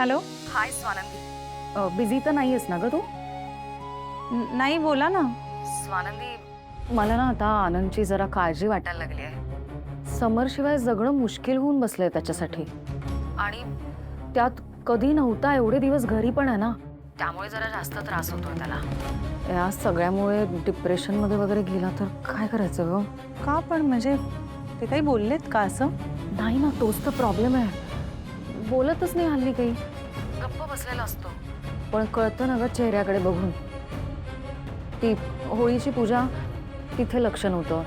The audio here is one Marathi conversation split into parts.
हॅलो. हाय स्वानंदी. बिझी तर नाहीयेस ना ग तू? नाही, बोला ना. स्वानंदी, मला ना आता आनंदची जरा काळजी वाटायला लागली आहे. समरशिवाय जगणं मुश्किल होऊन बसलंय त्याच्यासाठी. आणि त्यात कधी नव्हता एवढे दिवस घरी पण आहे ना, त्यामुळे जरा जास्त त्रास होतोय त्याला. या सगळ्यामुळे डिप्रेशनमध्ये वगैरे गेला तर काय करायचं ग? का पण म्हणजे ते काही बोललेत का असं? नाही ना, तोच तर प्रॉब्लेम आहे. बोलतच नाही हल्ली काही, गप्प बसलेला असतो. पण कळतं ना ग चेहऱ्याकडे बघून. ती होळीची पूजा, तिथे लक्ष नव्हतं.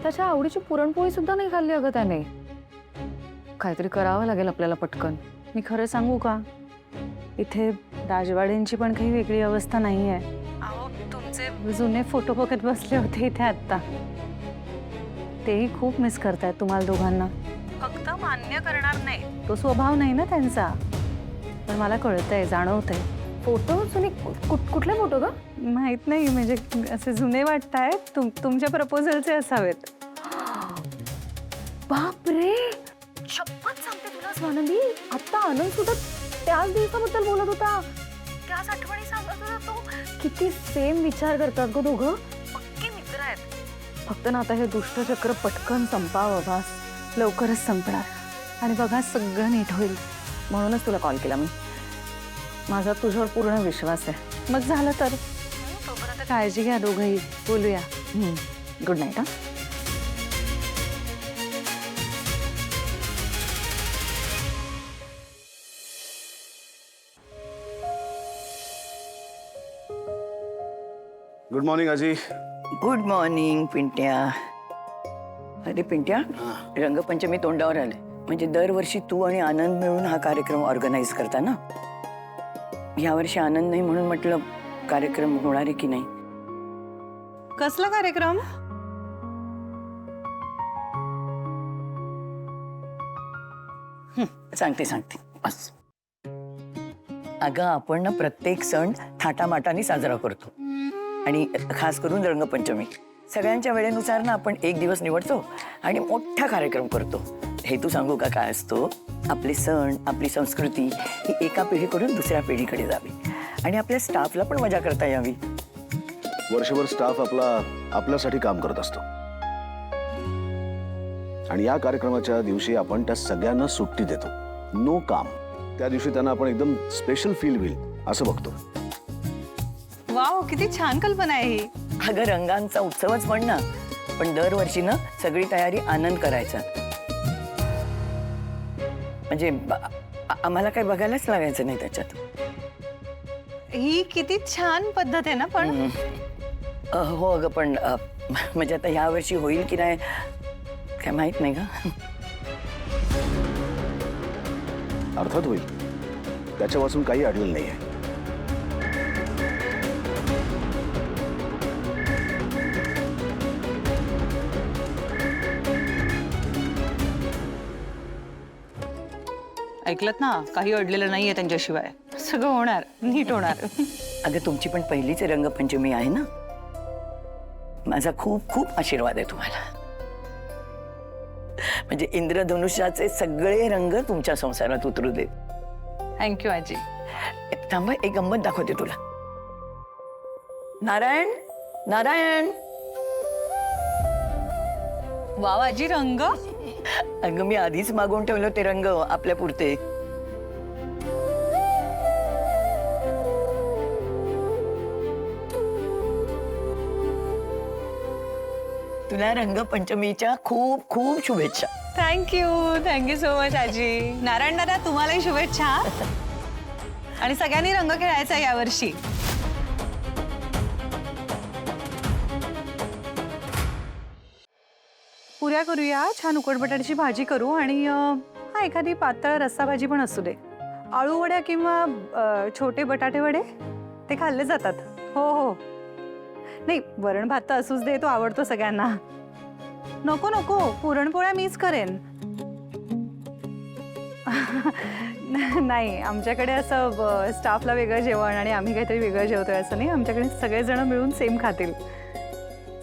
त्याच्या आवडीची पुरणपोळी सुद्धा नाही खाल्ली अगं त्याने. काहीतरी करावं लागेल आपल्याला पटकन. मी खरं सांगू का, इथे राजवाड्यांची पण काही वेगळी अवस्था नाही आहे. अहो, तुमचे जुने फोटो बघत बसले होते इथे आत्ता. तेही खूप मिस करतायत तुम्हाला दोघांना. फक्त मान्य करणार नाही, तो स्वभाव नाही ना त्यांचा. पण मला कळतंय, जाणवतंय. फोटो जुने कुठले फोटो ग? माहित नाही, म्हणजे असे जुने वाटतायत. तुमच्या प्रपोजलचे असावेत. बापरे, शपथ सांगते तुला स्वानंदी, आता आनंद सुद्धा त्याच दिवसाबद्दल बोलत होता. त्याच आठवणी सांगत होता तो. किती सेम विचार करतात ग दोघं. पक्के मित्र आहेत. फक्त ना आता हे दुष्टचक्र पटकन संपावं बास. लवकरच संपणार आणि बघा सगळं नीट होईल. म्हणूनच तुला कॉल केला मी. माझा तुझ्यावर पूर्ण विश्वास आहे. मग झालं तर तोपर्यंत काळजी घ्या दोघंही. बोलूया. Good night. हा, गुड मॉर्निंग आजी. Good morning Pintya. अरे पिंट्या, रंगपंचमी तोंडावर आले. म्हणजे दरवर्षी तू आणि आनंद मिळून हा कार्यक्रम ऑर्गनाईज करता ना. यावर्षी आनंद नाही म्हणून म्हटलं कार्यक्रम होणार आहे की नाही. कसला कार्यक्रम? सांगते बस. अगं आपण ना प्रत्येक सण थाटामाटाने साजरा करतो आणि खास करून रंगपंचमी सगळ्यांच्या वेळेनुसार ना आपण एक दिवस निवडतो आणि मोठा कार्यक्रम करतो. हेतू सांगू का काय असतो? आपले सण, आपली संस्कृती ही एका पिढीकडून दुसऱ्या पिढीकडे जावी आणि आपल्या स्टाफला पण मजा करता यावी. वर्षभर स्टाफ आपल्यासाठी काम करत असतो आणि या कार्यक्रमाच्या दिवशी आपण त्या सगळ्यांना सुट्टी देतो. नो काम. त्या दिवशी त्यांना आपण एकदम स्पेशल फील होईल असं बघतो. वाव, किती छान कल्पना आहे ही. अगं रंगांचा उत्सवच पण ना, पण दरवर्षी ना सगळी तयारी आनंद करायचा. म्हणजे आम्हाला काही बघायलाच लागायचं नाही त्याच्यात. ही किती छान पद्धत आहे ना. पण हो अगं, पण म्हणजे आता ह्या वर्षी होईल की नाही काय माहित नाही का. अर्थात होईल, त्याच्यापासून काही अडलेलं नाहीये. ऐकलत ना, काही अडलेलं नाहीये त्यांच्याशिवाय. सगळं होणार, नीट होणार. अगं तुमची पण पहिलीच रंगपंचमी आहे ना. माझा खूप खूप आशीर्वाद आहे तुम्हाला. म्हणजे इंद्रधनुष्याचे सगळे रंग तुमच्या संसारात उतरू दे. थँक्यू आजी. थांब, एक गंमत दाखवते तुला. नारायण, नारायण. वाव आजी, रंग. अगं मी आधीच मागवून ठेवलं ते रंग आपल्या पुरते. तुला रंगपंचमीच्या खूप खूप शुभेच्छा. थँक्यू सो मच आजी. नारायण दादा, तुम्हालाही शुभेच्छा. आणि सगळ्यांनी रंग खेळायचा यावर्षी. पुऱ्या करूया, छान उकड बटाट्याची भाजी करू आणि हा एखादी पातळ रस्सा भाजी पण असू दे. आळू वड्या किंवा छोटे बटाटे वडे ते खाल्ले जातात. हो हो, नाही वरण भात तर असूच दे, तो आवडतो सगळ्यांना. नको नको, पुरणपोळ्या मीच करेन. नाही, आमच्याकडे असं स्टाफला वेगळं जेवण आणि आम्ही काहीतरी वेगळं जेवतोय असं नाही. आमच्याकडे सगळेजण मिळून सेम खातील.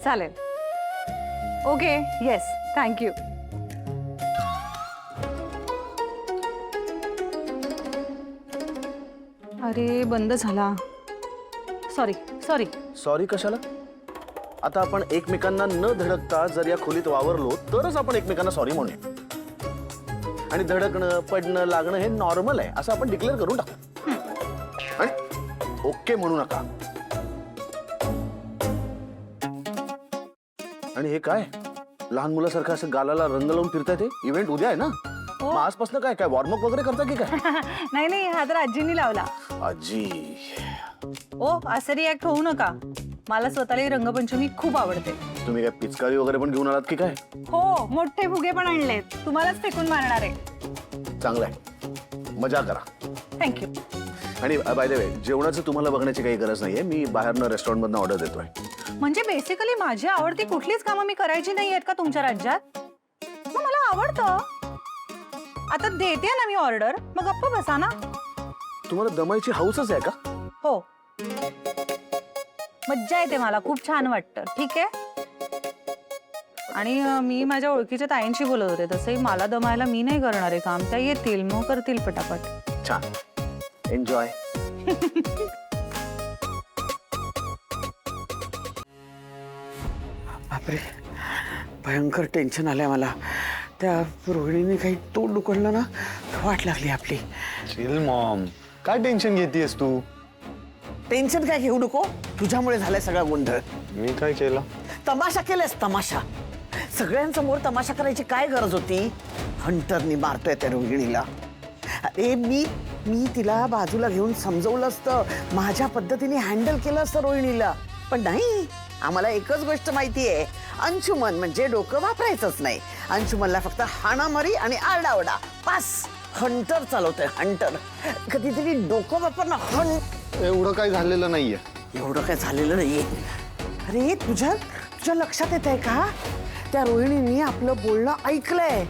चालेल. Okay, yes, thank you. अरे बंद झाला. Sorry sorry. सॉरी कशाला? आता आपण एकमेकांना न धडकता जर या खोलीत वावरलो तरच आपण एकमेकांना सॉरी म्हणूया. आणि धडकणं पडणं लागणं हे नॉर्मल आहे असं आपण डिक्लेअर करून टाकू. आणि ओके म्हणू नका. आणि हे काय लहान मुलासारखं असं गालाला रंग लावून फिरताय? ते इव्हेंट उद्या आहे ना? मग आजपासून काय काय वॉर्मअप वगैरे करता की काय? नाही नाही, हा तर आजीनी लावला. आजी. ओ असं रिॲक्ट होऊ नका. मला स्वतःला ही रंगपंचमी खूप आवडते. तुम्ही काय पिचकारी वगैरे पण घेऊन आलात की काय? हो, मोठे फुगे पण आणलेत. तुम्हालाच फेकून मारणार आहे. चांगलं आहे, मजा करा. थँक्यू. आणि बाय द वे जेवणाचं तुम्हाला बघण्याची काही गरज नाहीये. मी बाहेरनं रेस्टॉरंटमधनं ऑर्डर देतोय. म्हणजे बेसिकली माझी आवडती कुठलीच कामं मी करायची नाही आहेत का तुमच्या राज्यात? मग मला आवडतं. आता देते ना मी ऑर्डर, मग गप्प बसा ना. तुम्हाला दमायची हौसच आहे का? हो, मज्जा येते, मला खूप छान वाटतं. ठीक आहे. आणि मी माझ्या ओळखीच्या ताईंशी बोलत होते. तसंही मला दमायला मी नाही करणार आहे काम. त्या येतील मग करतील पटापट. छान. एन्जॉय. बापरे, भयंकर टेन्शन आलंय मला. त्या रोहिणीने काही तोंड उकडलं ना, वाट लागली आपली. चिल मॉम, काय टेन्शन घेतीयस तू? टेन्शन काय घेऊ नको, तुझ्यामुळे झालाय सगळा गोंधळ. मी काय केलं? तमाशा केलास, तमाशा. सगळ्यांसमोर तमाशा करायची काय गरज होती? हंटरनी मारतोय त्या रोहिणीला. अरे मी तिला बाजूला घेऊन समजवलं असतं, माझ्या पद्धतीने हँडल केलं असतं रोहिणीला. पण नाही, आम्हाला एकच गोष्ट माहिती आहे, अंशुमन म्हणजे डोकं वापरायचंच नाही. अंशुमनला फक्त हाणामारी आणि आरडाओरडा पास. Hunter चालवतोय, Hunter. कधीतरी डोकं वापरणं. एवढं काय झालेलं नाहीये. एवढं काय झालेलं नाहीये. अरे तुझ्या लक्षात येत आहे का, त्या रोहिणीने आपलं बोलणं ऐकलंय.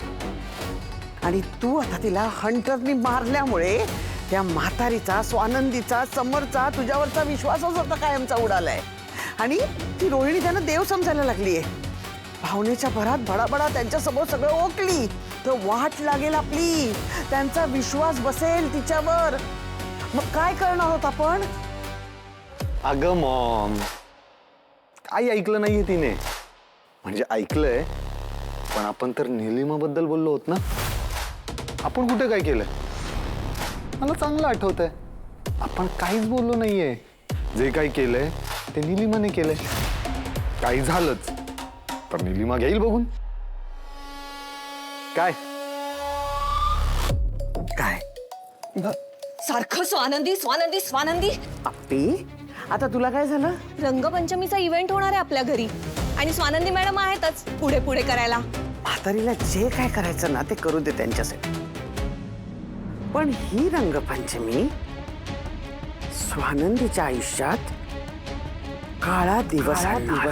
आणि तू आता तिला हंटरनी मारल्यामुळे त्या म्हातारीचा, स्वानंदीचा, समरचा तुझ्यावरचा विश्वासच होता कायमचा उडालाय. आणि ती रोहिणी त्यांना देव समजायला लागलीये. भावनेच्या भरात बडाबडा त्यांच्यासमोर सगळं ओकली तर वाट लागेल आपली. त्यांचा विश्वास बसेल तिच्यावर. मग काय करणार आहोत आपण? अगं मॉम, काही ऐकलं नाहीये तिने. म्हणजे ऐकलंय, पण आपण तर निलिमाबद्दल बोललो होत ना. आपण कुठे काय केलंय? मला चांगलं आठवतंय, आपण काहीच बोललो नाहीये. जे काही केलंय ते निलिमाने केलंय. काही झालंच तर निलिमा घेईल बघून. काय काय सारखं स्वानंदी स्वानंदी स्वानंदी. अप्पी, आता तुला काय झालं? रंगपंचमीचा इव्हेंट होणार आहे आपल्या घरी आणि स्वानंदी मॅडम आहेतच पुढे पुढे करायला. म्हातारीला जे काय करायचं ना ते करू दे त्यांच्यासाठी. पण ही रंगपंचमी स्वानंदीच्या आयुष्यात काळा दिवस आणणार.